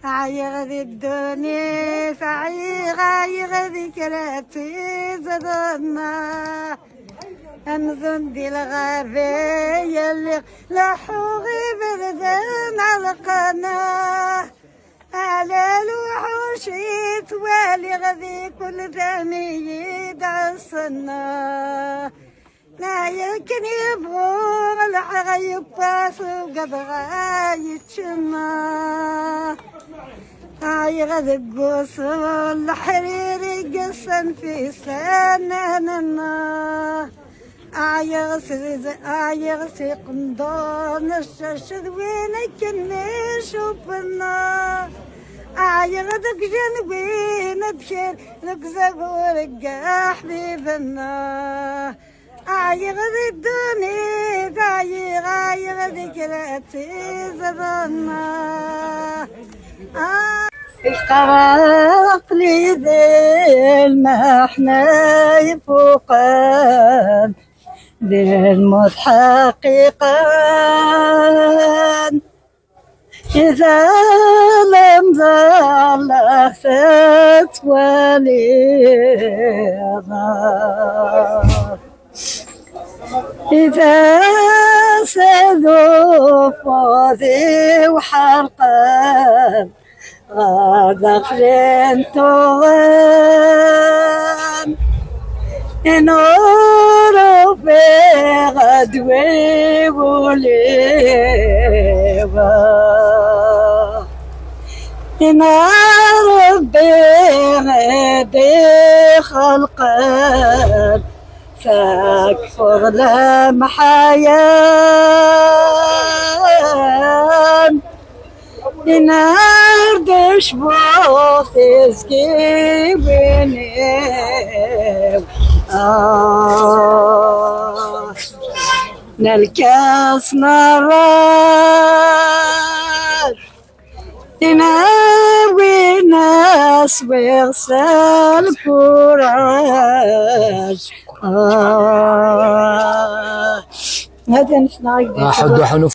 عيغ الدنيا عيغ ذكراتي زدنا أمزن دي الغابية اللي لحوغي بردان على القناة على الوحوشي توالي غذي كل ثاني يدعى السنة لا يمكن يبغون الحغيب باس وقد غايتشنا عيغ القوس والحريري قصن في سناننا عيغ قندون الشاشد وينك نشوفنا عيغ دك جنبين بشير لك زغورك حبيبنا عيغ الدنيا عيغ ذكراتي زدنا افترقت لي ذيل ما احنا يفوقان ذيل متحققان إذا لم زال أخذت وليضا إذا سذو فوزي وحرقان غادق لنتوان نور في غدوي وليبا ربي غدي خلقان فاكفر لمحيان نردش بوخز جيبني نلكس نراد نروي ناس ويغسل كراج هذا مش ناقد